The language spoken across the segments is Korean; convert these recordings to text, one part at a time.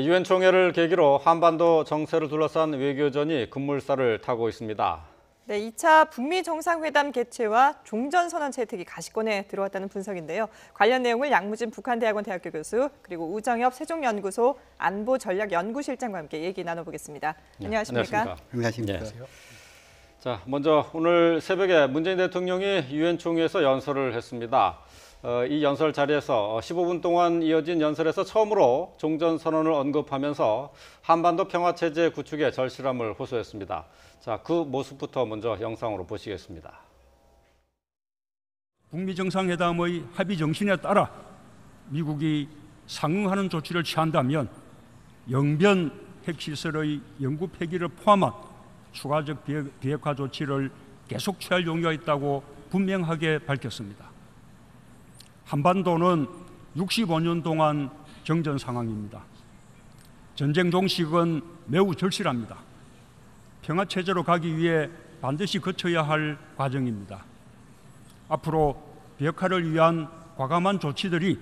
유엔 총회를 계기로 한반도 정세를 둘러싼 외교전이 급물살을 타고 있습니다. 네, 2차 북미 정상회담 개최와 종전선언 채택이 가시권에 들어왔다는 분석인데요. 관련 내용을 양무진 북한대학원 대학교 교수 그리고 우정엽 세종연구소 안보전략연구실장과 함께 얘기 나눠보겠습니다. 네, 안녕하십니까? 안녕하십니까? 네. 자, 먼저 오늘 새벽에 문재인 대통령이 유엔 총회에서 연설을 했습니다. 이 연설 자리에서 15분 동안 이어진 연설에서 처음으로 종전선언을 언급하면서 한반도 평화체제 구축의 절실함을 호소했습니다. 자, 그 모습부터 먼저 영상으로 보시겠습니다. 북미 정상회담의 합의 정신에 따라 미국이 상응하는 조치를 취한다면 영변 핵시설의 영구 폐기를 포함한 추가적 비핵화 조치를 계속 취할 용의가 있다고 분명하게 밝혔습니다. 한반도는 65년 동안 정전 상황입니다. 전쟁 종식은 매우 절실합니다. 평화체제로 가기 위해 반드시 거쳐야 할 과정입니다. 앞으로 비핵화를 위한 과감한 조치들이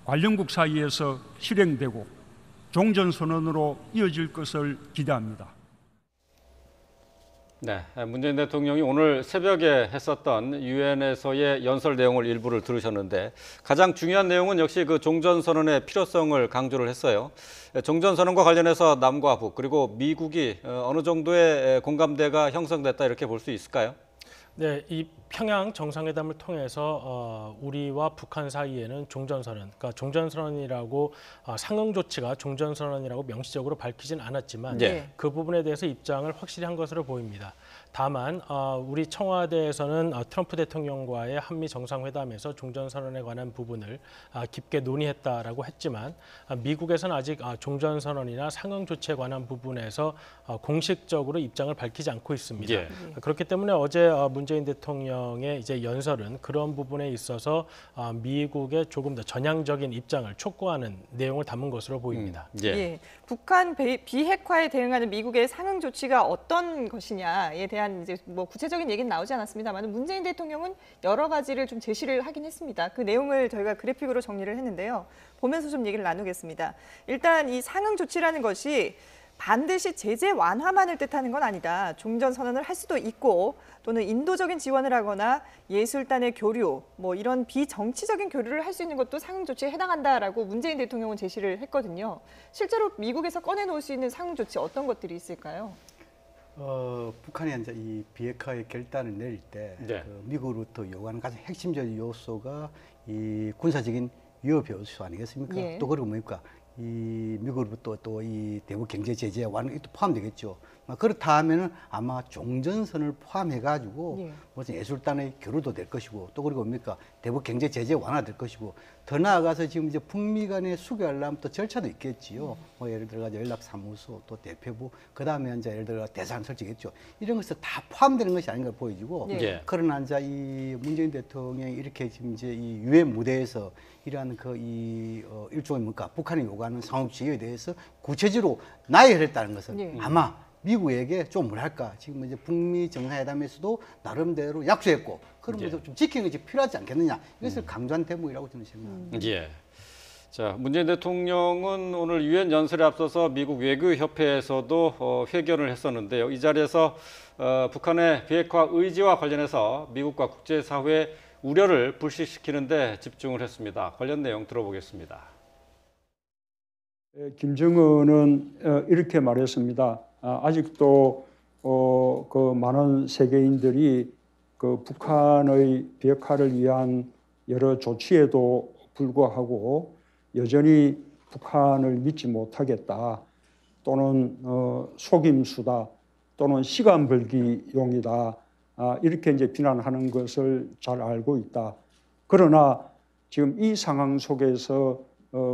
관련국 사이에서 실행되고 종전선언으로 이어질 것을 기대합니다. 네, 문재인 대통령이 오늘 새벽에 했었던 유엔에서의 연설 내용을 일부를 들으셨는데 가장 중요한 내용은 역시 그 종전선언의 필요성을 강조를 했어요. 종전선언과 관련해서 남과 북 그리고 미국이 어느 정도의 공감대가 형성됐다 이렇게 볼 수 있을까요? 네, 이 평양 정상회담을 통해서 우리와 북한 사이에는 종전선언, 그러니까 종전선언이라고 상응 조치가 종전선언이라고 명시적으로 밝히진 않았지만 그 부분에 대해서 입장을 확실히 한 것으로 보입니다. 다만 우리 청와대에서는 트럼프 대통령과의 한미 정상회담에서 종전선언에 관한 부분을 깊게 논의했다라고 했지만 미국에서는 아직 종전선언이나 상응 조치에 관한 부분에서 공식적으로 입장을 밝히지 않고 있습니다. 그렇기 때문에 어제 문재인 대통령의 이제 연설은 그런 부분에 있어서 미국의 조금 더 전향적인 입장을 촉구하는 내용을 담은 것으로 보입니다. 예, 북한 비핵화에 대응하는 미국의 상응 조치가 어떤 것이냐에 대한 이제 뭐 구체적인 얘기는 나오지 않았습니다만 문재인 대통령은 여러 가지를 좀 제시를 하긴 했습니다. 그 내용을 저희가 그래픽으로 정리를 했는데요. 보면서 좀 얘기를 나누겠습니다. 일단 이 상응 조치라는 것이 반드시 제재 완화만을 뜻하는 건 아니다. 종전선언을 할 수도 있고 또는 인도적인 지원을 하거나 예술단의 교류, 뭐 이런 비정치적인 교류를 할 수 있는 것도 상응 조치에 해당한다라고 문재인 대통령은 제시를 했거든요. 실제로 미국에서 꺼내놓을 수 있는 상응 조치 어떤 것들이 있을까요? 북한이 이제 이 비핵화의 결단을 내릴 때 그 미국으로부터 요구하는 가장 핵심적인 요소가 이 군사적인 위협 요소 아니겠습니까? 또 그리고 뭡니까? 이 미국으로부터 또 이 대북 경제 제재 완화도 포함되겠죠. 그렇다 하면은 아마 종전선을 포함해가지고 무슨 예술단의 교류도 될 것이고 또 그리고 뭡니까? 대북 경제 제재 완화될 것이고 더 나아가서 지금 이제 북미 간에 수교하려면 또 절차도 있겠지요. 뭐 예를 들어 연락사무소 또 대표부 그다음에 이제 예를 들어 대상 설치겠죠. 이런 것을 다 포함되는 것이 아닌가 보여지고 그러나 이제 이 문재인 대통령이 이렇게 지금 이제 이 유엔 무대에서 이러한 그 일종의 뭔가 북한이 요구하는 상업 지위에 대해서 구체적으로 나열했다는 것은 아마 미국에게 좀 뭐랄까 지금 이제 북미 정상회담에서도 나름대로 약속했고 그런 것을 좀 지키는 것이 필요하지 않겠느냐 이것을 강조한 대목이라고 저는 생각합니다. 자, 문재인 대통령은 오늘 유엔 연설에 앞서서 미국 외교협회에서도 회견을 했었는데요. 이 자리에서 북한의 비핵화 의지와 관련해서 미국과 국제사회의 우려를 불식시키는 데 집중을 했습니다. 관련 내용 들어보겠습니다. 김정은은 이렇게 말했습니다. 아직도 그 많은 세계인들이 그 북한의 비핵화를 위한 여러 조치에도 불구하고 여전히 북한을 믿지 못하겠다 또는 속임수다 또는 시간 벌기용이다 이렇게 이제 비난하는 것을 잘 알고 있다. 그러나 지금 이 상황 속에서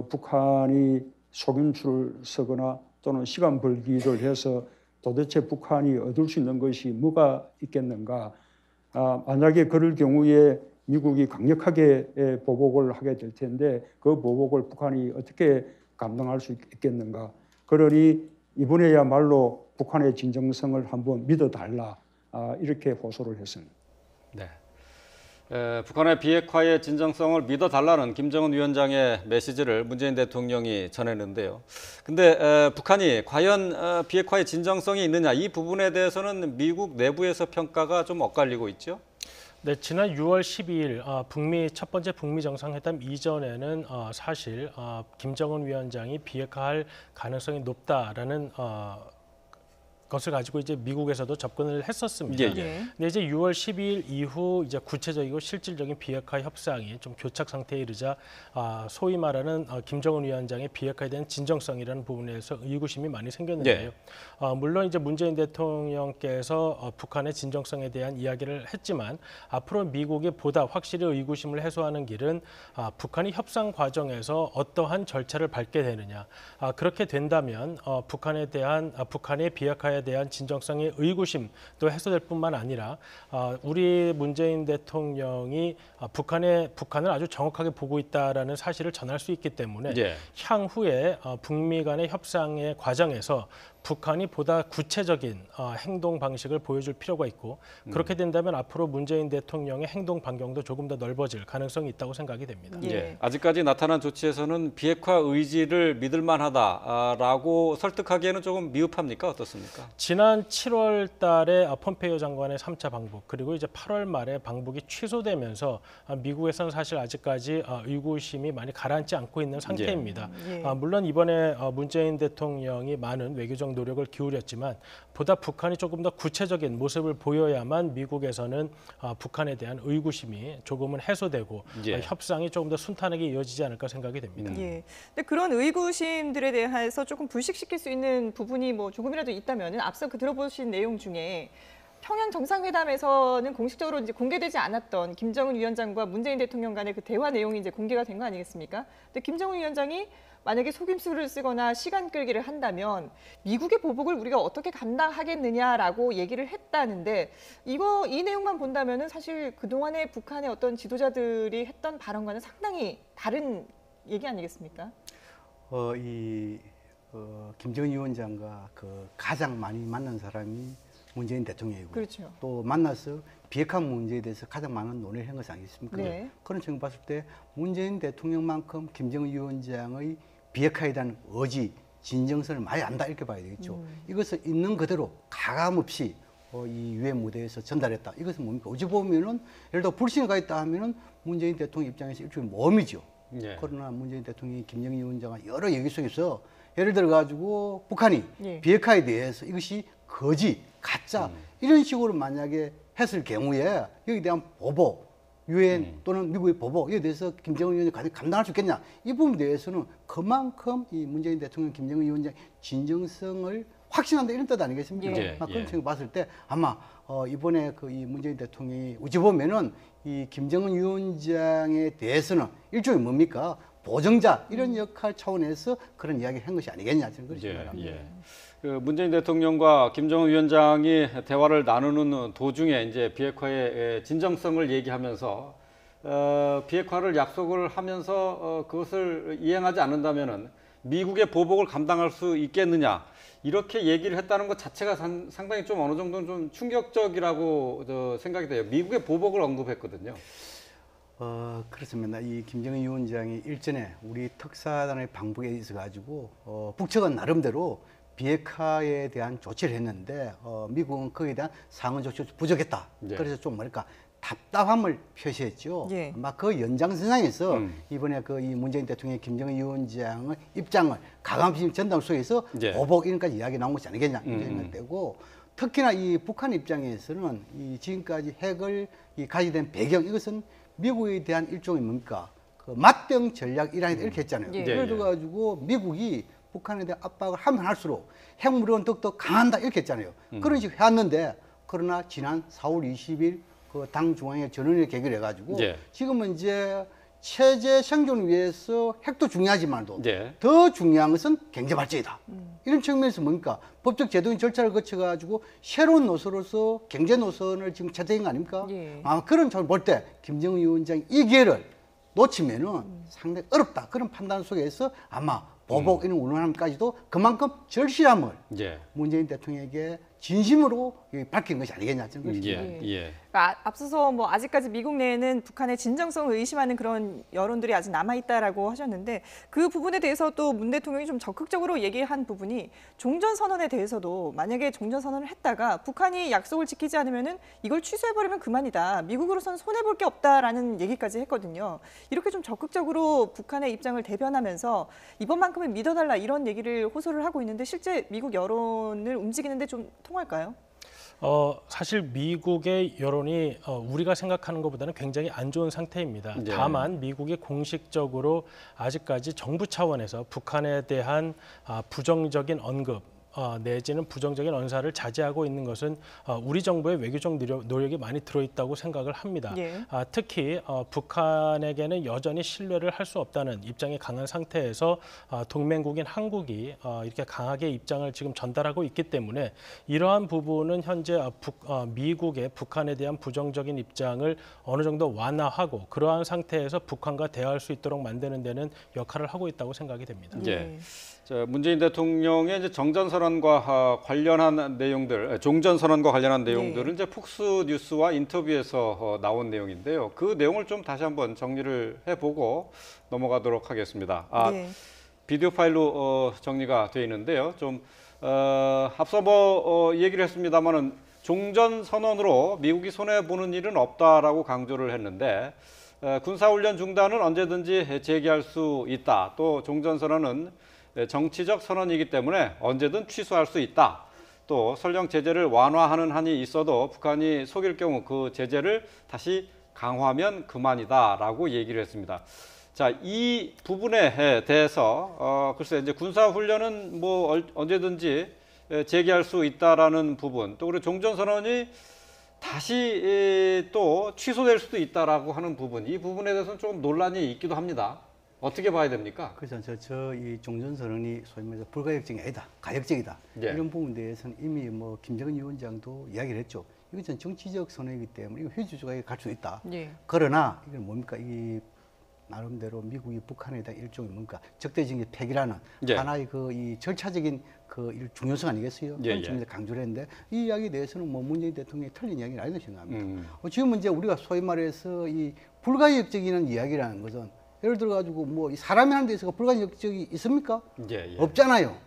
북한이 속임수를 쓰거나 또는 시간 벌기를 해서 도대체 북한이 얻을 수 있는 것이 뭐가 있겠는가. 만약에 그럴 경우에 미국이 강력하게 보복을 하게 될 텐데 그 보복을 북한이 어떻게 감당할 수 있겠는가. 그러니 이번에야말로 북한의 진정성을 한번 믿어달라 이렇게 호소를 했습니다. 네. 북한의 비핵화의 진정성을 믿어달라는 김정은 위원장의 메시지를 문재인 대통령이 전했는데요. 근데 북한이 과연 비핵화의 진정성이 있느냐, 이 부분에 대해서는 미국 내부에서 평가가 좀 엇갈리고 있죠. 네, 지난 6월 12일 북미 첫 번째 북미 정상회담 이전에는 사실 김정은 위원장이 비핵화할 가능성이 높다라는 것을 가지고 이제 미국에서도 접근을 했었습니다. 근데 이제 6월 12일 이후 이제 구체적이고 실질적인 비핵화 협상이 좀 교착 상태에 이르자 소위 말하는 김정은 위원장의 비핵화에 대한 진정성이라는 부분에서 의구심이 많이 생겼는데요. 물론 이제 문재인 대통령께서 북한의 진정성에 대한 이야기를 했지만 앞으로 미국이 보다 확실히 의구심을 해소하는 길은 북한이 협상 과정에서 어떠한 절차를 밟게 되느냐. 그렇게 된다면 북한의 비핵화에 대한 진정성의 의구심도 해소될 뿐만 아니라 우리 문재인 대통령이 북한을 아주 정확하게 보고 있다라는 사실을 전할 수 있기 때문에 향후에 북미 간의 협상의 과정에서 북한이 보다 구체적인 행동 방식을 보여줄 필요가 있고 그렇게 된다면 앞으로 문재인 대통령의 행동 반경도 조금 더 넓어질 가능성이 있다고 생각이 됩니다. 아직까지 나타난 조치에서는 비핵화 의지를 믿을 만하다라고 설득하기에는 조금 미흡합니까? 어떻습니까? 지난 7월 달에 폼페이오 장관의 3차 방북 그리고 이제 8월 말에 방북이 취소되면서 미국에서는 사실 아직까지 의구심이 많이 가라앉지 않고 있는 상태입니다. 물론 이번에 문재인 대통령이 많은 외교적 노력을 기울였지만 보다 북한이 조금 더 구체적인 모습을 보여야만 미국에서는 북한에 대한 의구심이 조금은 해소되고 협상이 조금 더 순탄하게 이어지지 않을까 생각이 됩니다. 근데 그런 의구심들에 대해서 조금 불식시킬 수 있는 부분이 뭐 조금이라도 있다면 앞서 들어보신 내용 중에 평양 정상회담에서는 공식적으로 이제 공개되지 않았던 김정은 위원장과 문재인 대통령 간의 그 대화 내용이 이제 공개가 된 거 아니겠습니까? 근데 김정은 위원장이 만약에 속임수를 쓰거나 시간 끌기를 한다면 미국의 보복을 우리가 어떻게 감당하겠느냐라고 얘기를 했다는데 이 내용만 본다면은 사실 그동안의 북한의 어떤 지도자들이 했던 발언과는 상당히 다른 얘기 아니겠습니까? 김정은 위원장과 가장 많이 만난 사람이 문재인 대통령이고 그렇죠. 또 만나서 비핵화 문제에 대해서 가장 많은 논의를 한 것이 아니겠습니까? 그런 측면 봤을 때 문재인 대통령만큼 김정은 위원장의 비핵화에 대한 의지, 진정성을 많이 안다 이렇게 봐야 되겠죠. 이것을 있는 그대로 가감없이 이 유엔 무대에서 전달했다. 이것은 뭡니까? 어찌 보면은 예를 들어 불신이 가 있다 하면은 문재인 대통령 입장에서 일종의 모험이죠. 그러나 문재인 대통령이 김정은 위원장과 여러 얘기 속에서 예를 들어 가지고 북한이 비핵화에 대해서 이것이 거짓, 가짜 이런 식으로 만약에 했을 경우에 여기에 대한 보복, 유엔 또는 미국의 보복에 대해서 김정은 위원장이 감당할 수 있겠냐 이 부분에 대해서는 그만큼 이 문재인 대통령, 김정은 위원장의 진정성을 확신한다 이런 뜻 아니겠습니까? 그런 측면을 봤을 때 아마 이번에 이 문재인 대통령이 어찌 보면은 이 김정은 위원장에 대해서는 일종의 뭡니까? 보정자 이런 역할 차원에서 그런 이야기를 한 것이 아니겠냐 저는 그렇게 생각합니다. 문재인 대통령과 김정은 위원장이 대화를 나누는 도중에 이제 비핵화의 진정성을 얘기하면서 비핵화를 약속을 하면서 그것을 이행하지 않는다면은 미국의 보복을 감당할 수 있겠느냐 이렇게 얘기를 했다는 것 자체가 상당히 좀 어느 정도는 좀 충격적이라고 생각이 돼요. 미국의 보복을 언급했거든요. 그렇습니다. 이 김정은 위원장이 일전에 우리 특사단의 방북에 있어 가지고 북측은 나름대로 비핵화에 대한 조치를 했는데 미국은 거기에 대한 상응 조치가 부족했다. 그래서 좀 뭐랄까 답답함을 표시했죠. 아마 그 연장선상에서 이번에 이 문재인 대통령의 김정은 위원장의 입장을 가감없이 전달 속에서 보복 이런까지 이야기 나온 것이 아니겠냐 이렇게 생각되고 특히나 이 북한 입장에서는 이 지금까지 핵을 가지게 된 배경 이것은 미국에 대한 일종의 뭡니까 맞대응 전략 일환이다 이렇게 했잖아요. 그래 가지고 미국이 북한에 대한 압박을 하면 할수록 핵무력은 더욱더 강한다 이렇게 했잖아요. 그런 식으로 해왔는데 그러나 지난 4월 20일 그 당 중앙회 전원을 개결해가지고 지금은 이제 체제 생존을 위해서 핵도 중요하지만도 더 중요한 것은 경제 발전이다. 이런 측면에서 뭡니까 법적 제도인 절차를 거쳐가지고 새로운 노선으로서 경제 노선을 지금 채택한 거 아닙니까? 그런 점을 볼 때 김정은 위원장이 이 기회를 놓치면은 상당히 어렵다. 그런 판단 속에서 아마 보복 이런 운운함까지도 그만큼 절실함을 문재인 대통령에게 진심으로 밝힌 것이 아니겠냐 저는 것입니다. 그러니까 앞서서 뭐 아직까지 미국 내에는 북한의 진정성을 의심하는 그런 여론들이 아직 남아 있다라고 하셨는데 그 부분에 대해서 또 문 대통령이 좀 적극적으로 얘기한 부분이 종전 선언에 대해서도 만약에 종전 선언을 했다가 북한이 약속을 지키지 않으면은 이걸 취소해버리면 그만이다. 미국으로선 손해 볼 게 없다라는 얘기까지 했거든요. 이렇게 좀 적극적으로 북한의 입장을 대변하면서 이번만큼은 믿어달라 이런 얘기를 호소를 하고 있는데 실제 미국 여론을 움직이는데 좀 통할까요? 사실 미국의 여론이 우리가 생각하는 것보다는 굉장히 안 좋은 상태입니다. 네. 다만 미국이 공식적으로 아직까지 정부 차원에서 북한에 대한 부정적인 언급 내지는 부정적인 언사를 자제하고 있는 것은 우리 정부의 외교적 노력이 많이 들어있다고 생각을 합니다. 예. 특히 북한에게는 여전히 신뢰를 할 수 없다는 입장이 강한 상태에서 동맹국인 한국이 이렇게 강하게 입장을 지금 전달하고 있기 때문에 이러한 부분은 현재 미국의 북한에 대한 부정적인 입장을 어느 정도 완화하고 그러한 상태에서 북한과 대화할 수 있도록 만드는 데는 역할을 하고 있다고 생각이 됩니다. 예. 문재인 대통령의 이제 정전선언과 관련한 내용들, 종전선언과 관련한 내용들은 이제 폭스뉴스와 인터뷰에서 나온 내용인데요. 그 내용을 좀 다시 한번 정리를 해보고 넘어가도록 하겠습니다. 비디오 파일로 정리가 되어 있는데요. 좀 앞서 얘기를 했습니다만은 종전선언으로 미국이 손해 보는 일은 없다라고 강조를 했는데 군사훈련 중단은 언제든지 재개할 수 있다. 또 종전선언은 정치적 선언이기 때문에 언제든 취소할 수 있다. 또 설령 제재를 완화하는 한이 있어도 북한이 속일 경우 그 제재를 다시 강화하면 그만이다라고 얘기를 했습니다. 자, 이 부분에 대해서 글쎄 이제 군사훈련은 뭐 언제든지 재개할 수 있다라는 부분, 또 그리고 종전선언이 다시 또 취소될 수도 있다라고 하는 부분, 이 부분에 대해서는 조금 논란이 있기도 합니다. 어떻게 봐야 됩니까? 그렇죠. 이 종전선언이 소위 말해서 불가역적이 아니다, 가역적이다. 이런 부분에 대해서는 이미 뭐 김정은 위원장도 이야기를 했죠. 이것은 정치적 선언이기 때문에 이거 회주 조각에 갈 수 있다. 그러나 이건 뭡니까? 이 나름대로 미국이 북한에 대한 일종의 뭔가 적대적인 폐기라는 하나의 이 절차적인 중요성 아니겠어요? 그런 측면에서 강조를 했는데 이 이야기에 대해서는 뭐 문재인 대통령이 틀린 이야기는 아니라고 생각합니다. 지금 이제 우리가 소위 말해서 이 불가역적인 이야기라는 것은 예를 들어 가지고 뭐 사람이 하는 데 있어서 불가역적이 있습니까? 없잖아요.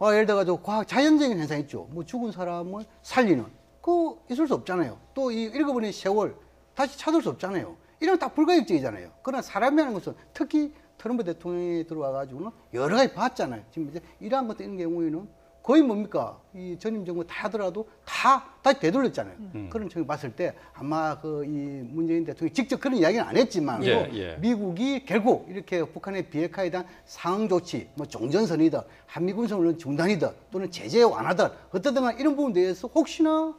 예를 들어 가지고 자연적인 현상 있죠. 뭐 죽은 사람을 살리는 그 있을 수 없잖아요. 또 이 잃어버린 세월 다시 찾을 수 없잖아요. 이런 건 다 불가역적이잖아요. 그러나 사람이 하는 것은 특히 트럼프 대통령이 들어와 가지고는 여러 가지 봤잖아요. 지금 이제 이러한 것들 이런 경우에는 거의 뭡니까? 이 전임 정부 다 하더라도 다 다시 되돌렸잖아요. 그런 측면 봤을 때 아마 이 문재인 대통령이 직접 그런 이야기는 안 했지만 미국이 결국 이렇게 북한의 비핵화에 대한 상응 조치, 뭐 종전선이든 한미군사훈련 중단이든 또는 제재 완화든 어떻든 간에 이런 부분에 대해서 혹시나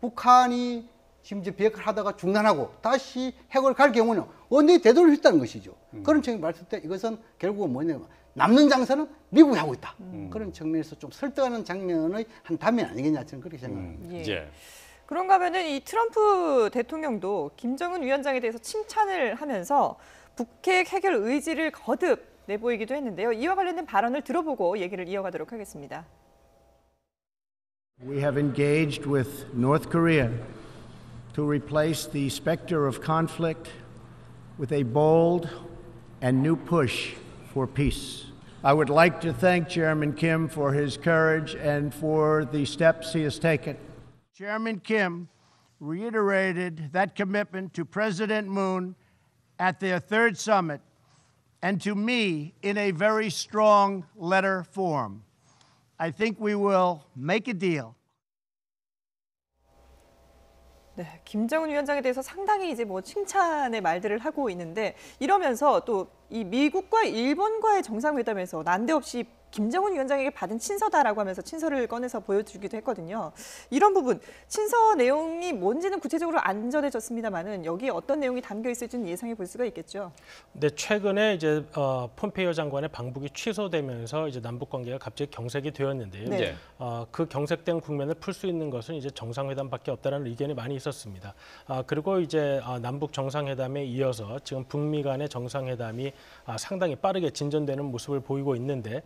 북한이 지금 이제 비핵화를 하다가 중단하고 다시 핵을 갈 경우는 언제 되돌릴 수 있다는 것이죠. 그런 측면에 봤을 때 이것은 결국은 뭐냐면 남는 장사는 미국이 하고 있다. 그런 측면에서 좀 설득하는 장면의 한 단면 아니겠냐 저는 그렇게 생각합니다. 그런가 하면은 이 트럼프 대통령도 김정은 위원장에 대해서 칭찬을 하면서 북핵 해결 의지를 거듭 내보이기도 했는데요. 이와 관련된 발언을 들어보고 얘기를 이어가도록 하겠습니다. We have engaged with North Korea to replace the specter of conflict with a bold and new push for peace. I would like to thank Chairman Kim for his courage and for the steps he has taken. Chairman Kim reiterated that commitment to President Moon at their third summit and to me in a very strong letter form. I think we will make a deal. 네, 김정은 위원장에 대해서 상당히 이제 뭐 칭찬의 말들을 하고 있는데 이러면서 또 이 미국과 일본과의 정상회담에서 난데없이 김정은 위원장에게 받은 친서다라고 하면서 친서를 꺼내서 보여주기도 했거든요. 이런 부분 친서 내용이 뭔지는 구체적으로 안 전해졌습니다만은 여기에 어떤 내용이 담겨 있을지는 예상해 볼 수가 있겠죠. 네, 최근에 이제 폼페이오 장관의 방북이 취소되면서 이제 남북 관계가 갑자기 경색이 되었는데요. 그 경색된 국면을 풀 수 있는 것은 이제 정상회담밖에 없다는 의견이 많이 있었습니다. 그리고 이제 남북 정상회담에 이어서 지금 북미 간의 정상회담이 상당히 빠르게 진전되는 모습을 보이고 있는데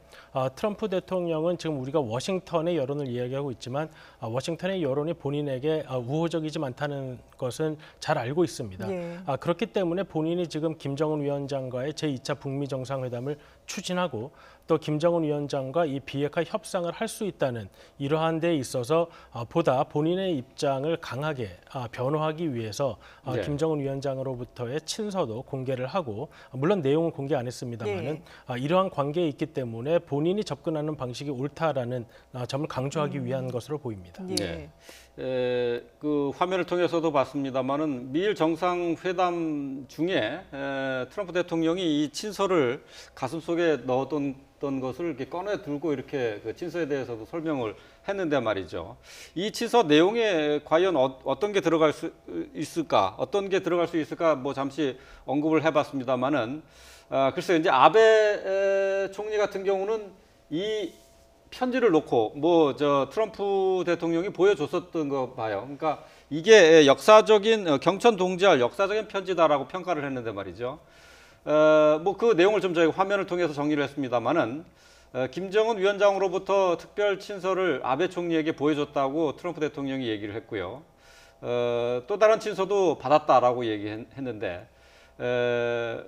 트럼프 대통령은 지금 우리가 워싱턴의 여론을 이야기하고 있지만 워싱턴의 여론이 본인에게 우호적이지 않다는 것은 잘 알고 있습니다. 예. 그렇기 때문에 본인이 지금 김정은 위원장과의 제2차 북미 정상회담을 추진하고 또 김정은 위원장과 이 비핵화 협상을 할 수 있다는 이러한 데 있어서 보다 본인의 입장을 강하게 변호하기 위해서 네. 김정은 위원장으로부터의 친서도 공개를 하고 물론 내용은 공개 안 했습니다만은 이러한 관계에 있기 때문에 본인이 접근하는 방식이 옳다라는 점을 강조하기 위한 것으로 보입니다. 예. 그 화면을 통해서도 봤습니다만은 미일 정상회담 중에 트럼프 대통령이 이 친서를 가슴속에 넣어둔 것을 이렇게 꺼내 들고 이렇게 그 친서에 대해서도 설명을 했는데 말이죠. 이 친서 내용에 과연 어떤 게 들어갈 수 있을까, 어떤 게 들어갈 수 있을까 뭐 잠시 언급을 해봤습니다만은 글쎄요, 이제 아베 총리 같은 경우는 이 편지를 놓고 뭐 저 트럼프 대통령이 보여줬었던 거 봐요. 그러니까 이게 역사적인 경천 동지할 역사적인 편지다라고 평가를 했는데 말이죠. 뭐 그 내용을 좀 저희가 화면을 통해서 정리를 했습니다만은 김정은 위원장으로부터 특별 친서를 아베 총리에게 보여줬다고 트럼프 대통령이 얘기를 했고요. 또 다른 친서도 받았다라고 얘기했는데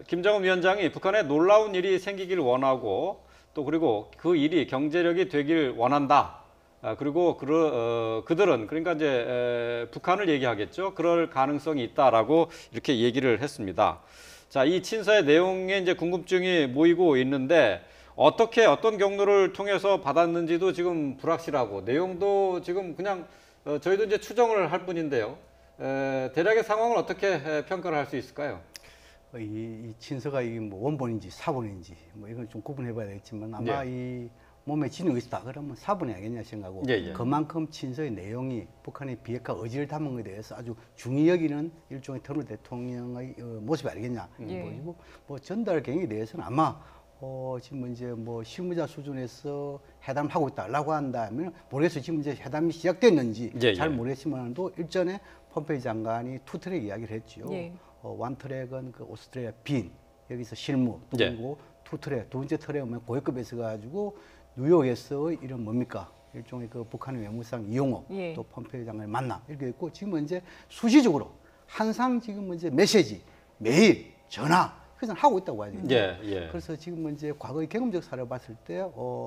김정은 위원장이 북한에 놀라운 일이 생기길 원하고 또 그리고 그 일이 경제력이 되길 원한다. 그리고 그들은 그러니까 이제 북한을 얘기하겠죠. 그럴 가능성이 있다라고 이렇게 얘기를 했습니다. 자, 이 친서의 내용에 이제 궁금증이 모이고 있는데 어떤 경로를 통해서 받았는지도 지금 불확실하고 내용도 지금 그냥 저희도 이제 추정을 할 뿐인데요. 대략의 상황을 어떻게 평가를 할 수 있을까요? 이 친서가 이게 뭐 원본인지 사본인지 뭐 이건 좀 구분해봐야 되겠지만 아마 이 몸에 지능이 있다 그러면 사본해야겠냐 생각하고 그만큼 친서의 내용이 북한의 비핵화 의지를 담은 것에 대해서 아주 중히 여기는 일종의 트럼프 대통령의 모습이 아니겠냐 보이고 뭐 전달 경위에 대해서는 아마 지금 이제 뭐 실무자 수준에서 회담을 하고 있다라고 한다면 모르겠어요. 지금 이제 회담이 시작됐는지 잘 모르겠지만도 일전에 폼페이 장관이 투 트랙 이야기를 했지요. 원 트랙은 그 오스트레일리아 빈 여기서 실무 또 그리고 투 트랙 두 번째 트랙은 고위급에서 가지고 뉴욕에서 이런 뭡니까 일종의 그 북한의 외무상 이용호 또 폼페이 장관을 만나 이렇게 했고 지금 이제 수시적으로 항상 지금 이제 메시지 매일 전화 그래서 하고 있다고 봐야 되겠죠. 그래서 지금 이제 과거의 경험적 사례를 봤을 때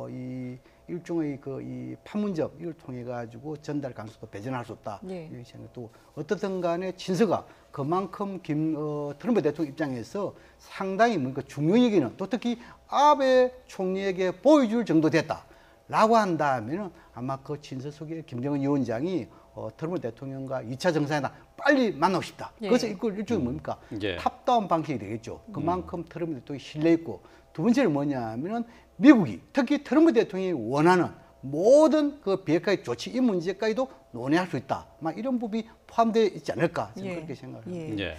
이 일종의 이 판문점 이걸 통해 가지고 전달 가능성도 배제할 수 없다. 이런 생각도 어떻든 간에 친서가 그만큼 트럼프 대통령 입장에서 상당히 뭔가 중요하기는 또 특히 아베 총리에게 보여줄 정도 됐다라고 한다면 아마 그 친서 속에 김정은 위원장이 트럼프 대통령과 2차 정상회담 빨리 만나고 싶다. 그래서 이걸 일종의 뭡니까? 탑다운 방식이 되겠죠. 그만큼 트럼프 대통령이 신뢰 있고 두 번째는 뭐냐면은 미국이 특히 트럼프 대통령이 원하는 모든 그 비핵화의 조치 이 문제까지도 논의할 수 있다. 막 이런 부분이 포함되어 있지 않을까 저는 그렇게 생각합니다.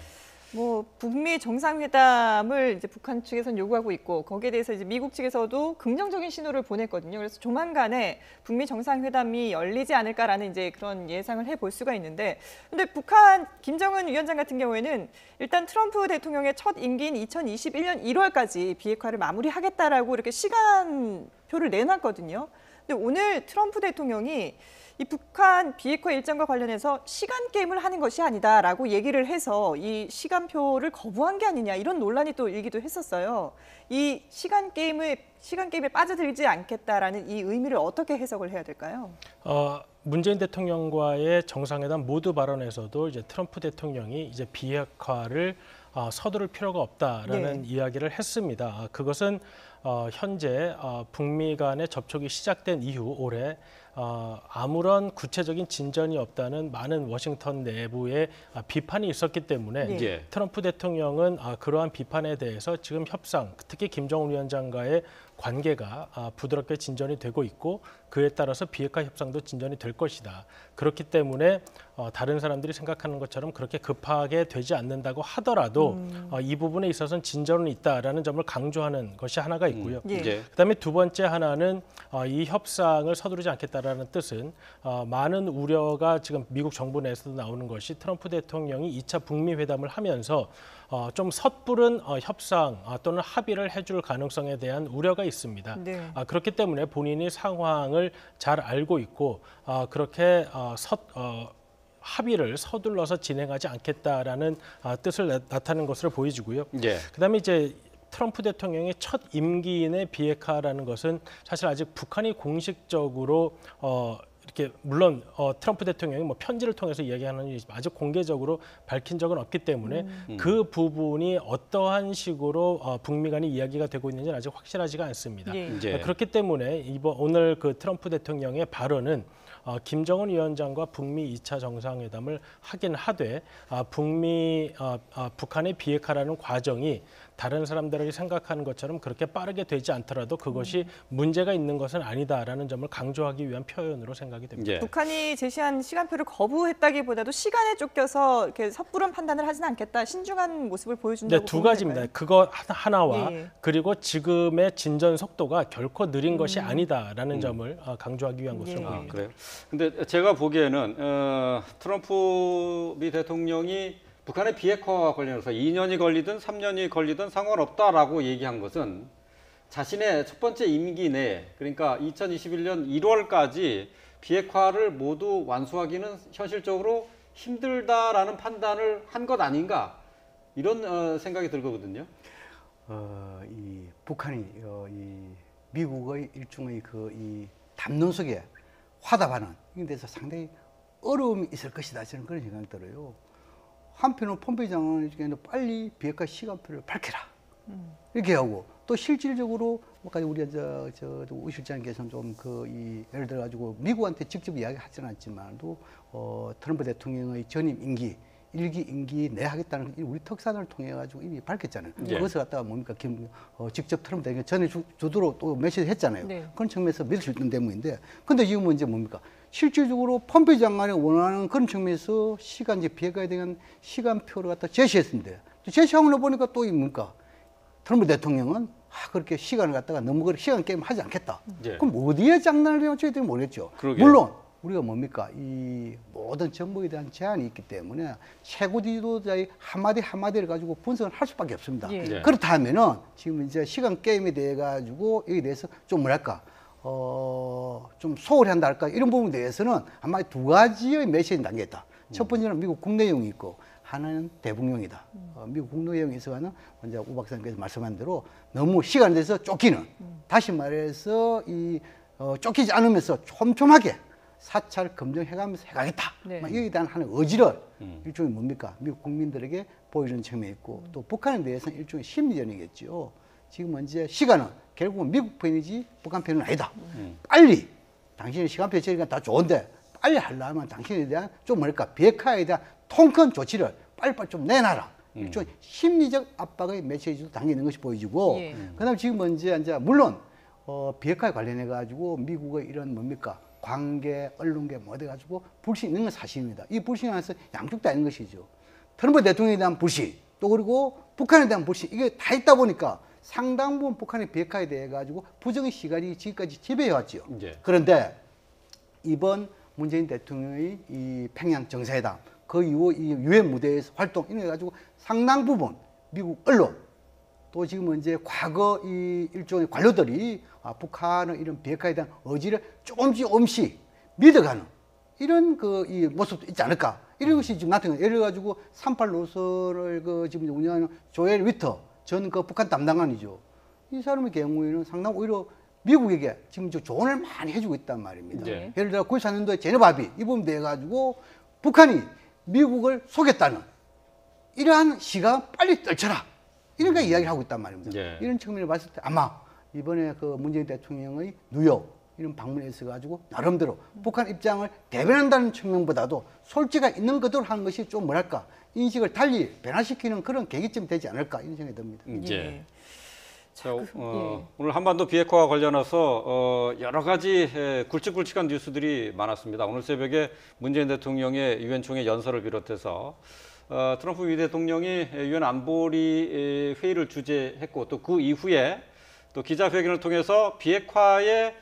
뭐 북미 정상회담을 이제 북한 측에서는 요구하고 있고 거기에 대해서 이제 미국 측에서도 긍정적인 신호를 보냈거든요. 그래서 조만간에 북미 정상회담이 열리지 않을까라는 이제 그런 예상을 해볼 수가 있는데, 근데 북한 김정은 위원장 같은 경우에는 일단 트럼프 대통령의 첫 임기인 2021년 1월까지 비핵화를 마무리하겠다라고 이렇게 시간표를 내놨거든요. 근데 오늘 트럼프 대통령이 이 북한 비핵화 일정과 관련해서 시간 게임을 하는 것이 아니다라고 얘기를 해서 이 시간표를 거부한 게 아니냐 이런 논란이 또 일기도 했었어요. 이 시간 게임에 빠져들지 않겠다라는 이 의미를 어떻게 해석을 해야 될까요? 문재인 대통령과의 정상회담 모두 발언에서도 이제 트럼프 대통령이 이제 비핵화를 서두를 필요가 없다라는 이야기를 했습니다. 그것은 현재 북미 간의 접촉이 시작된 이후 올해 아무런 구체적인 진전이 없다는 많은 워싱턴 내부의 비판이 있었기 때문에 트럼프 대통령은 그러한 비판에 대해서 지금 협상, 특히 김정은 위원장과의 관계가 부드럽게 진전이 되고 있고 그에 따라서 비핵화 협상도 진전이 될 것이다. 그렇기 때문에 다른 사람들이 생각하는 것처럼 그렇게 급하게 되지 않는다고 하더라도 이 부분에 있어서는 진전은 있다라는 점을 강조하는 것이 하나가 있고요. 예. 그다음에 두 번째 하나는 이 협상을 서두르지 않겠다라는 뜻은 많은 우려가 지금 미국 정부 내에서도 나오는 것이 트럼프 대통령이 2차 북미 회담을 하면서 좀 섣부른 협상 또는 합의를 해줄 가능성에 대한 우려가 있습니다. 네. 그렇기 때문에 본인이 상황을 잘 알고 있고 그렇게 합의를 서둘러서 진행하지 않겠다라는 뜻을 나타내는 것으로 보여지고요. 예. 그다음에 이제 트럼프 대통령의 첫 임기인의 비핵화라는 것은 사실 아직 북한이 공식적으로 이렇게 물론 트럼프 대통령이 뭐 편지를 통해서 이야기하는 일이 아직 공개적으로 밝힌 적은 없기 때문에 그 부분이 어떠한 식으로 북미 간의 이야기가 되고 있는지는 아직 확실하지가 않습니다. 예. 예. 그렇기 때문에 오늘 그 트럼프 대통령의 발언은 김정은 위원장과 북미 2차 정상회담을 하긴 하되 북한의 비핵화라는 과정이 다른 사람들이 생각하는 것처럼 그렇게 빠르게 되지 않더라도 그것이 문제가 있는 것은 아니다라는 점을 강조하기 위한 표현으로 생각이 됩니다. 예. 북한이 제시한 시간표를 거부했다기보다도 시간에 쫓겨서 이렇게 섣부른 판단을 하지는 않겠다. 신중한 모습을 보여준다고 네, 두 보면 가지입니다. 될까요? 그거 하나와 예. 그리고 지금의 진전 속도가 결코 느린 것이 아니다라는 점을 강조하기 위한 것으로 예. 보입니다. 그래요. 근데 제가 보기에는 트럼프 미 대통령이 북한의 비핵화와 관련해서 2년이 걸리든 3년이 걸리든 상관없다라고 얘기한 것은 자신의 첫 번째 임기 내, 그러니까 2021년 1월까지 비핵화를 모두 완수하기는 현실적으로 힘들다라는 판단을 한 것 아닌가, 이런 생각이 들거든요. 이 북한이 이 미국의 일종의 이 담론 속에 화답하는 이런 데서 상당히 어려움이 있을 것이다, 저는 그런 생각이 들어요. 한편으로 폼페이 장관은 빨리 비핵화 시간표를 밝혀라 이렇게 하고, 또 실질적으로 아까 우리 우 실장께서는 좀 예를 들어 가지고 미국한테 직접 이야기하지는 않지만도 트럼프 대통령의 전임 임기 1기 임기 내 하겠다는 우리 특사단을 통해 가지고 이미 밝혔잖아요. 예. 그것을 갖다가 뭡니까 직접 트럼프 대통령 전에 주도로 또 메시지 했잖아요. 네. 그런 측면에서 믿을 수 있는 대목인데, 근데 지금은 이제 뭡니까? 실질적으로 폼페이 장관이 원하는 그런 측면에서 이제 비핵화에 대한 시간표를 갖다 제시했는데, 또 제시하고 보니까 또 뭡니까? 트럼프 대통령은 그렇게 시간을 갖다가 너무 시간 게임 하지 않겠다. 예. 그럼 어디에 장난을 배웠지 모르겠죠. 그러게요. 물론 우리가 뭡니까? 이 모든 정보에 대한 제한이 있기 때문에 최고 지도자의 한마디를 가지고 분석을 할 수밖에 없습니다. 예. 네. 그렇다면은 지금 이제 시간 게임에 대해 가지고 여기에 대해서 좀 뭐랄까? 좀 소홀히 한다 할까? 이런 부분에 대해서는 아마 두 가지의 메시지 단계다. 첫 번째는 미국 국내용이 있고, 하나는 대북용이다. 미국 국내용에 있어서는 먼저 우 박사님께서 말씀한 대로 너무 시간에 대해서 쫓기는, 다시 말해서 쫓기지 않으면서 촘촘하게 사찰 검증해가면서 해가겠다. 네. 여기에 대한 하는 의지를 일종의 뭡니까? 미국 국민들에게 보이는 측면이 있고, 또 북한에 대해서는 일종의 심리전이겠죠. 지금 이제 시간은 결국은 미국 편이지 북한 편은 아니다. 빨리 당신의 시간표 제시가 다 좋은데 빨리 하려면 당신에 대한 좀 뭐랄까 비핵화에 대한 통큰 조치를 빨리빨리 좀 내놔라. 일종의 심리적 압박의 메시지도 당연히 있는 것이 보여지고, 예. 그다음 지금 이제 물론 비핵화에 관련해 가지고 미국의 이런 뭡니까 관계, 언론계 뭐 돼 가지고 불신이 있는 건 사실입니다. 이 불신에 관해서 양쪽 다 있는 것이죠. 트럼프 대통령에 대한 불신, 또 그리고 북한에 대한 불신, 이게 다 있다 보니까 상당 부분 북한의 비핵화에 대해 가지고 부정의 시각이 지금까지 지배해 왔죠. 예. 그런데 이번 문재인 대통령의 이 평양 정상회담, 그 이후 이 유엔 무대에서 활동 이래 가지고 상당 부분 미국 언론, 또 지금은 이제 과거 이 일종의 관료들이 북한의 이런 비핵화에 대한 의지를 조금씩 믿어가는 이런 이 모습도 있지 않을까, 이런 것이 지금 나타나요. 예를 가지고 38 노선을 지금 운영하는 조엘 위터 전 북한 담당관이죠. 이 사람의 경우에는 상당히 오히려 미국에게 지금 조언을 많이 해주고 있단 말입니다. 네. 예를 들어 94년도에 제네바 합의 이 부분 돼 가지고 북한이 미국을 속였다는 이러한 시각 빨리 떨쳐라, 이런 거 이야기를 하고 있단 말입니다. 네. 이런 측면을 봤을 때 아마 이번에 문재인 대통령의 뉴욕 이런 방문에 있어 가지고 나름대로 북한 입장을 대변한다는 측면보다도 솔직가 있는 그대로 하는 것이 좀 뭐랄까 인식을 달리 변화시키는 그런 계기점이 되지 않을까, 이런 생각이 듭니다. 예. 자, 오늘 한반도 비핵화와 관련해서 여러 가지 굵직굵직한 뉴스들이 많았습니다. 오늘 새벽에 문재인 대통령의 유엔 총회 연설을 비롯해서 트럼프 미 대통령이 유엔 안보리 회의를 주재했고, 또 그 이후에 또 기자회견을 통해서 비핵화의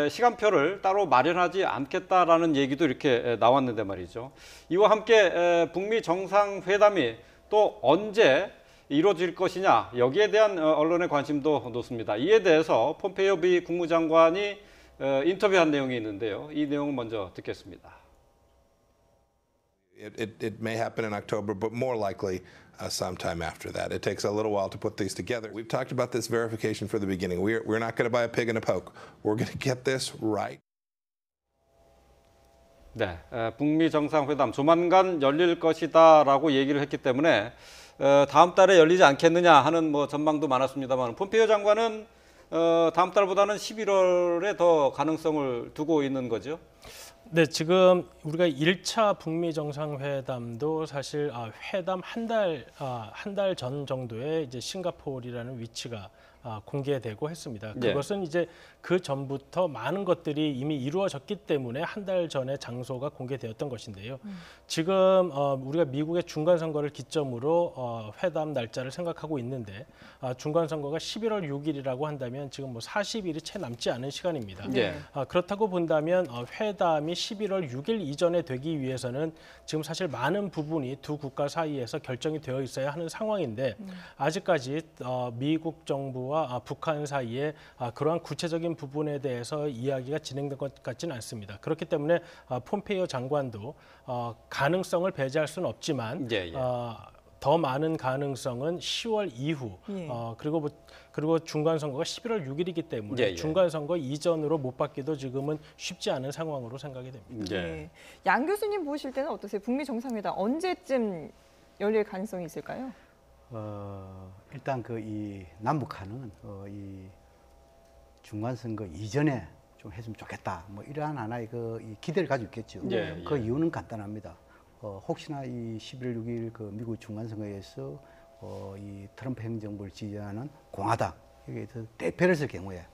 시간표를 따로 마련하지 않겠다라는 얘기도 이렇게 나왔는데 말이죠. 이와 함께 북미 정상회담이 또 언제 이루어질 것이냐, 여기에 대한 언론의 관심도 높습니다. 이에 대해서 폼페이오 미 국무장관이 인터뷰한 내용이 있는데요. 이 내용을 먼저 듣겠습니다. It may happen in October, but more likely sometime after that. It takes a little while to put these together. We've talked about this verification from the beginning. We're not going to buy a pig in a poke. We're going to get this right. 네, 북미 정상회담 조만간 열릴 것이다라고 얘기를 했기 때문에 다음 달에 열리지 않겠느냐 하는 뭐 전망도 많았습니다만 폼페이오 장관은 다음 달보다는 11월에 더 가능성을 두고 있는 거죠. 네, 지금 우리가 1차 북미 정상회담도 사실 회담 한 달 전 정도에 이제 싱가포르라는 위치가 공개되고 했습니다. 그것은 이제 그 전부터 많은 것들이 이미 이루어졌기 때문에 한 달 전에 장소가 공개되었던 것인데요. 지금 우리가 미국의 중간 선거를 기점으로 회담 날짜를 생각하고 있는데 중간 선거가 11월 6일이라고 한다면 지금 뭐 40일이 채 남지 않은 시간입니다. 그렇다고 본다면 회담이 11월 6일 이전에 되기 위해서는 지금 사실 많은 부분이 두 국가 사이에서 결정이 되어 있어야 하는 상황인데 아직까지 미국 정부와 북한 사이에 그러한 구체적인 부분에 대해서 이야기가 진행된 것 같지는 않습니다. 그렇기 때문에 폼페이오 장관도 가능성을 배제할 수는 없지만 더 많은 가능성은 10월 이후 그리고 중간 선거가 11월 6일이기 때문에 중간 선거 이전으로 못 받기도 지금은 쉽지 않은 상황으로 생각이 됩니다. 양 교수님 보실 때는 어떠세요? 북미 정상회담 언제쯤 열릴 가능성이 있을까요? 일단 이 남북한은 이 중간 선거 이전에 좀 했으면 좋겠다. 뭐 이러한 하나의 이 기대를 가지고 있겠죠. 그 이유는 간단합니다. 혹시나 이 11월 6일 그 미국 중간 선거에서 이 트럼프 행정부를 지지하는 공화당 여기에서 대패를 했을 경우에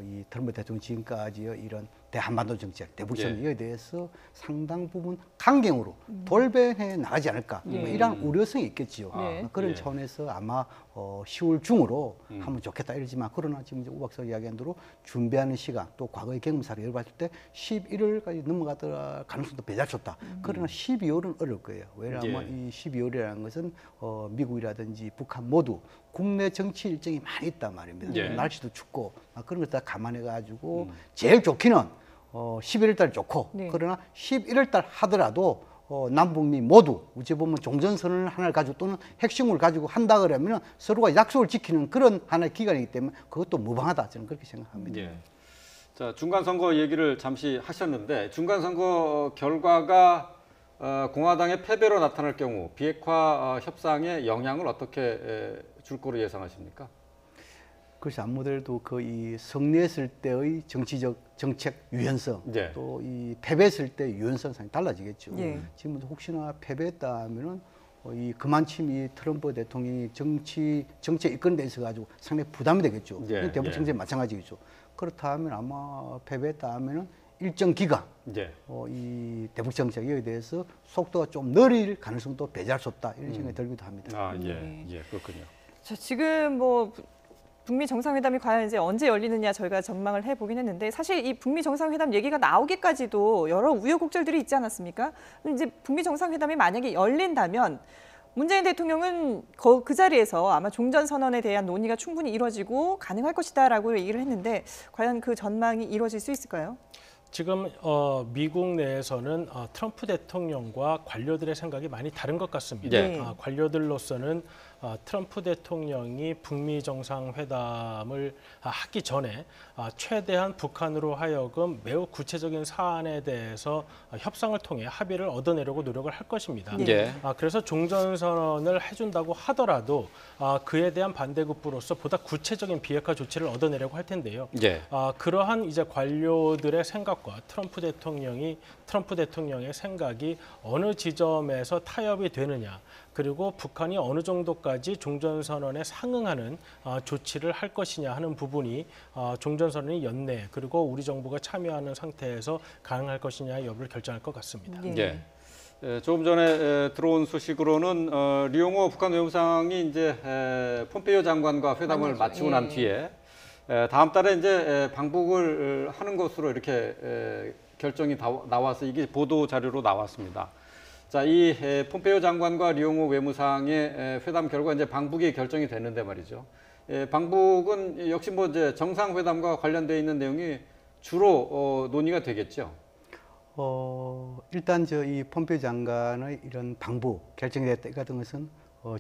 이 트럼프 대통령 지금까지 이런 대한반도 정책, 대북정책에 대해서 상당 부분 강경으로 돌변해 나가지 않을까 뭐 이런 우려성이 있겠지요. 그런 차원에서 아마 10월 중으로 하면 좋겠다 이러지만 그러나 지금 이제 우 박사가 이야기한 대로 준비하는 시간 또 과거의 경험사를 열어봤을 때 11월까지 넘어가더라 가능성도 배제했다. 그러나 12월은 어려울 거예요. 왜냐하면 이 12월이라는 것은 미국이라든지 북한 모두 국내 정치 일정이 많이 있단 말입니다. 날씨도 춥고 그런 것 다 감안해가지고 제일 좋기는 11월 달 좋고 그러나 11월 달 하더라도 남북미 모두 어찌 보면 종전선언을 하나를 가지고 또는 핵심을 가지고 한다 그러면 서로가 약속을 지키는 그런 하나의 기간이기 때문에 그것도 무방하다 저는 그렇게 생각합니다. 자, 중간 선거 얘기를 잠시 하셨는데 중간 선거 결과가 공화당의 패배로 나타날 경우 비핵화 협상에 영향을 어떻게 줄 거로 예상하십니까? 그래서 아무래도 이 승리했을 때의 정치적 정책 유연성 또 이 패배했을 때 유연성 상당히 달라지겠죠. 지금 혹시나 패배했다 하면은 이 그만침 이 트럼프 대통령이 정책 이끌는 데 있어 가지고 상당히 부담이 되겠죠. 대북 정책 마찬가지겠죠. 그렇다 하면 아마 패배했다 하면은 일정 기간 이 대북 정책에 대해서 속도가 좀 느릴 가능성도 배제할 수 없다 이런 생각이 들기도 합니다. 그렇군요. 자, 지금 뭐 북미 정상회담이 과연 이제 언제 열리느냐 저희가 전망을 해보긴 했는데 사실 이 북미 정상회담 얘기가 나오기까지도 여러 우여곡절들이 있지 않았습니까? 이제 북미 정상회담이 만약에 열린다면 문재인 대통령은 그 자리에서 아마 종전선언에 대한 논의가 충분히 이루어지고 가능할 것이다라고 얘기를 했는데 과연 그 전망이 이루어질 수 있을까요? 지금 미국 내에서는 트럼프 대통령과 관료들의 생각이 많이 다른 것 같습니다. 관료들로서는 트럼프 대통령이 북미 정상회담을 하기 전에 최대한 북한으로 하여금 매우 구체적인 사안에 대해서 협상을 통해 합의를 얻어내려고 노력을 할 것입니다. 그래서 종전선언을 해준다고 하더라도 그에 대한 반대급부로서 보다 구체적인 비핵화 조치를 얻어내려고 할 텐데요. 그러한 이제 관료들의 생각과 트럼프 대통령의 생각이 어느 지점에서 타협이 되느냐, 그리고 북한이 어느 정도까지 종전선언에 상응하는 조치를 할 것이냐 하는 부분이 종전선언이 연내 그리고 우리 정부가 참여하는 상태에서 가능할 것이냐 여부를 결정할 것 같습니다. 조금 전에 들어온 소식으로는 리용호 북한 외무상이 이제 폼페이오 장관과 회담을 마치고 난 뒤에 다음 달에 이제 방북을 하는 것으로 이렇게 결정이 나와서 이게 보도 자료로 나왔습니다. 자, 이 폼페이오 장관과 리용호 외무상의 회담 결과 이제 방북이 결정이 됐는데 말이죠. 방북은 역시 뭐 이제 정상회담과 관련되어 있는 내용이 주로 논의가 되겠죠. 일단 이 폼페이오 장관의 이런 방북 결정이 됐다 같은 것은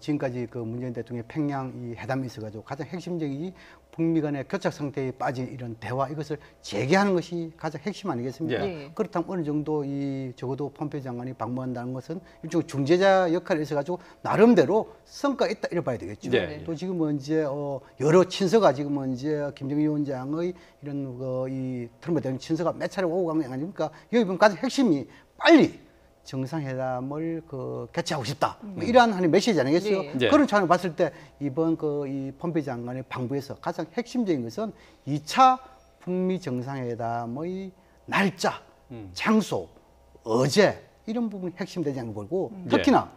지금까지 그 문재인 대통령의 평양 이 회담이 있어가지고 가장 핵심적인 북미 간의 교착 상태에 빠진 이런 대화 이것을 재개하는 것이 가장 핵심 아니겠습니까? 예. 그렇다면 어느 정도 적어도 폼페이오 장관이 방문한다는 것은 일종의 중재자 역할이 있어가지고 나름대로 성과가 있다 이래 봐야 되겠죠. 네. 또 지금 이제 여러 친서가 지금 이제 김정일 위원장의 이런 이 트럼프 대통령 친서가 몇 차례 오고 간 게 아닙니까? 여기 보면 가장 핵심이 빨리 정상회담을 개최하고 싶다. 뭐 이러한 한 메시지 아니겠어요? 네. 그런 차원을 봤을 때 이번 이 폼페이오 장관의 방북에서 가장 핵심적인 것은 2차 북미 정상회담의 날짜, 장소, 어제 이런 부분이 핵심되지 않고 보고 특히나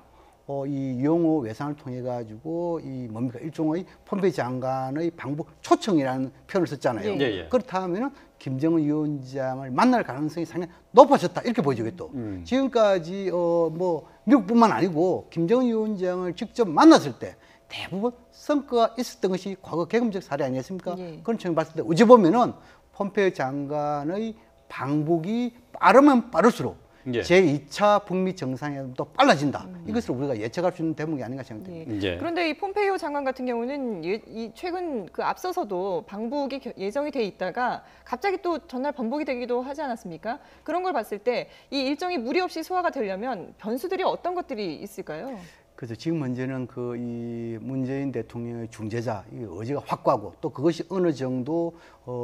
이 유용호 외상을 통해 가지고 뭡니까 일종의 폼페이오 장관의 방북 초청이라는 표현을 썼잖아요. 예. 그렇다면은 김정은 위원장을 만날 가능성이 상당히 높아졌다 이렇게 보여지겠죠. 지금까지 뭐 미국뿐만 아니고 김정은 위원장을 직접 만났을 때 대부분 성과가 있었던 것이 과거 개금적 사례 아니겠습니까? 예. 그런 측면 봤을 때 어찌 보면은 폼페이오 장관의 방북이 빠르면 빠를수록 예. 제2차 북미 정상회담도 빨라진다. 이것을 우리가 예측할 수 있는 대목이 아닌가 생각됩니다. 예. 그런데 이 폼페이오 장관 같은 경우는 이 최근 그 앞서서도 방북이 예정이 돼 있다가 갑자기 또 전날 번복이 되기도 하지 않았습니까? 그런 걸 봤을 때 이 일정이 무리 없이 소화가 되려면 변수들이 어떤 것들이 있을까요? 그래서 지금 문제는 이 문재인 대통령의 중재자 이 의지가 확고하고 또 그것이 어느 정도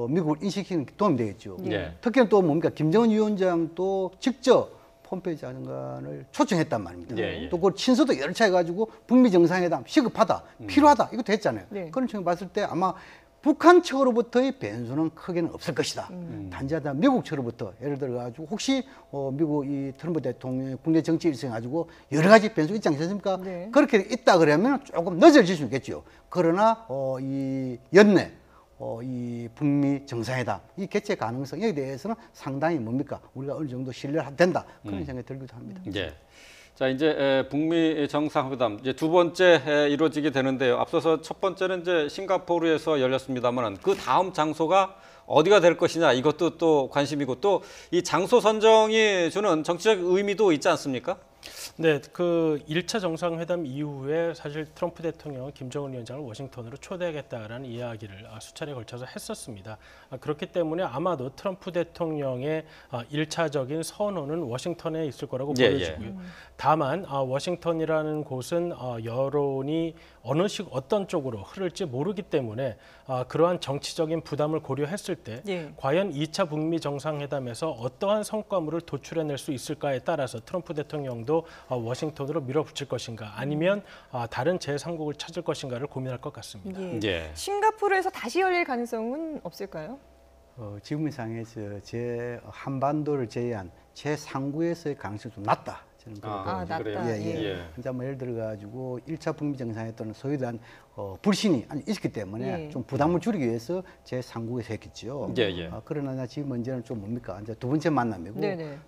미국을 인식시키는 데 도움이 되겠죠. 예. 특히나 또 뭡니까 김정은 위원장도 직접 폼페이오 장관을 초청했단 말입니다. 예. 또 그 친서도 여러 차례 가지고 북미 정상회담 시급하다, 필요하다 이것도 했잖아요. 네. 그런 측면 봤을 때 아마 북한 측으로부터의 변수는 크게는 없을 것이다. 단지하다 미국 측으로부터 예를 들어 가지고 혹시 미국 이 트럼프 대통령의 국내 정치 일정 가지고 여러 가지 변수 있지 않겠습니까? 네. 그렇게 있다 그러면 조금 늦어질 수 있겠죠. 그러나 이 연내 이 북미 정상회담 이 개최 가능성에 대해서는 상당히 뭡니까 우리가 어느 정도 신뢰를 된다 그런 생각이 들기도 합니다. 예. 자, 이제 북미 정상회담 이제 두 번째 이루어지게 되는데요. 앞서서 첫 번째는 이제 싱가포르에서 열렸습니다만 그 다음 장소가 어디가 될 것이냐 이것도 또 관심이고 또 이 장소 선정이 주는 정치적 의미도 있지 않습니까? 네, 그 1차 정상회담 이후에 사실 트럼프 대통령은 김정은 위원장을 워싱턴으로 초대하겠다라는 이야기를 수차례 걸쳐서 했었습니다. 그렇기 때문에 아마도 트럼프 대통령의 1차적인 선언은 워싱턴에 있을 거라고 보여지고요. 다만 워싱턴이라는 곳은 여론이 어떤 쪽으로 흐를지 모르기 때문에 그러한 정치적인 부담을 고려했을 때 과연 2차 북미 정상회담에서 어떠한 성과물을 도출해낼 수 있을까에 따라서 트럼프 대통령도 워싱턴으로 밀어붙일 것인가 아니면 다른 제3국을 찾을 것인가를 고민할 것 같습니다. 예. 싱가포르에서 다시 열릴 가능성은 없을까요? 지금상에서 한반도를 제외한 제3국에서의 가능성이 좀 낮다. 저는 낮다. 이제 뭐 예를 들어 가지고 1차 북미 정상회담은 소위 대한 불신이 있기 때문에 좀 부담을 줄이기 위해서 제3국에서 했겠죠. 그러나 지금 문제는 좀 뭡니까? 이제 두 번째 만남이고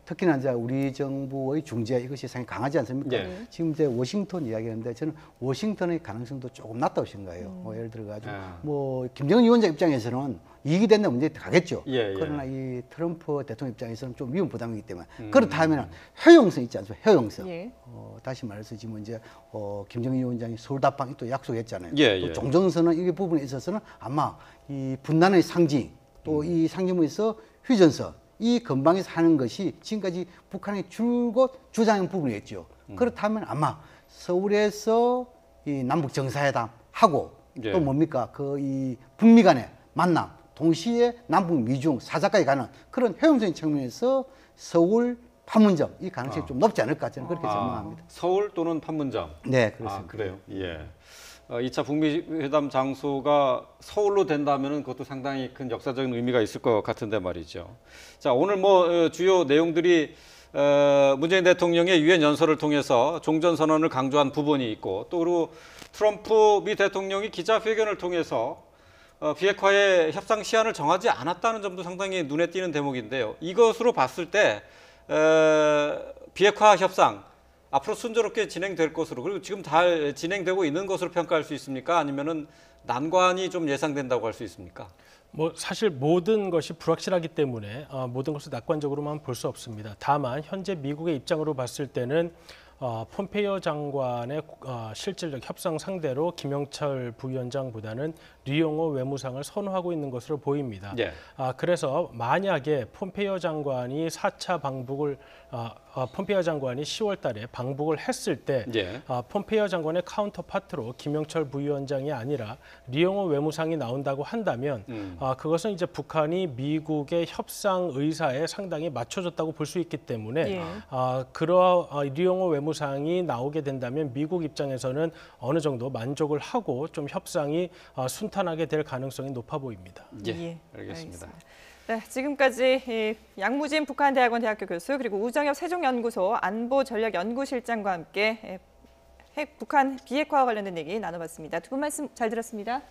특히나 이제 우리 정부의 중재 이것이 상당히 강하지 않습니까? 지금 이제 워싱턴 이야기하는데 저는 워싱턴의 가능성도 조금 낮다고 생각해요. 예를 들어 가지고 뭐 김정은 위원장 입장에서는 이익이 된다면 문제 가겠죠. 그러나 이 트럼프 대통령 입장에서는 좀 위험 부담이기 때문에 그렇다면 효용성 있지 않습니까? 효용성. 다시 말해서 지금 이제 김정은 위원장이 서울 답방이 또 약속했잖아요. 또 종전선언 이 부분에 있어서는 아마 이 분단의 상징 또 이 상징에서 휴전선 이 근방에서 하는 것이 지금까지 북한이 줄곧 주장한 부분이었죠. 그렇다면 아마 서울에서 이 남북 정상회담 하고 또 뭡니까 이 북미 간의 만남 동시에 남북 미중 사자까지 가는 그런 효용적인 측면에서 서울 판문점 이 가능성이 좀 높지 않을까 저는 그렇게 전망합니다. 서울 또는 판문점. 네, 그렇습니다. 그래요. 2차 북미 회담 장소가 서울로 된다면 그것도 상당히 큰 역사적인 의미가 있을 것 같은데 말이죠. 자, 오늘 뭐 주요 내용들이 문재인 대통령의 유엔 연설을 통해서 종전 선언을 강조한 부분이 있고 또 그리고 트럼프 미 대통령이 기자회견을 통해서 비핵화의 협상 시한을 정하지 않았다는 점도 상당히 눈에 띄는 대목인데요. 이것으로 봤을 때 비핵화 협상 앞으로 순조롭게 진행될 것으로, 그리고 지금 잘 진행되고 있는 것으로 평가할 수 있습니까? 아니면은 난관이 좀 예상된다고 할 수 있습니까? 뭐 사실 모든 것이 불확실하기 때문에 모든 것을 낙관적으로만 볼 수 없습니다. 다만 현재 미국의 입장으로 봤을 때는 폼페이오 장관의 실질적 협상 상대로 김영철 부위원장보다는 류용호 외무상을 선호하고 있는 것으로 보입니다. 예. 그래서 만약에 폼페이오 장관이 4차 방북을 폼페이오 장관이 10월 달에 방북을 했을 때 예. 폼페이오 장관의 카운터파트로 김영철 부위원장이 아니라 류용호 외무상이 나온다고 한다면 그것은 이제 북한이 미국의 협상 의사에 상당히 맞춰줬다고 볼 수 있기 때문에 예. 류용호 외무상이 나오게 된다면 미국 입장에서는 어느 정도 만족을 하고 좀 협상이 순탄하게 될 가능성이 높아 보입니다. 예, 알겠습니다. 네, 지금까지 양무진 북한대학원 대학교 교수 그리고 우정엽 세종연구소 안보전략연구실장과 함께 북한 비핵화와 관련된 얘기 나눠봤습니다. 두 분 말씀 잘 들었습니다.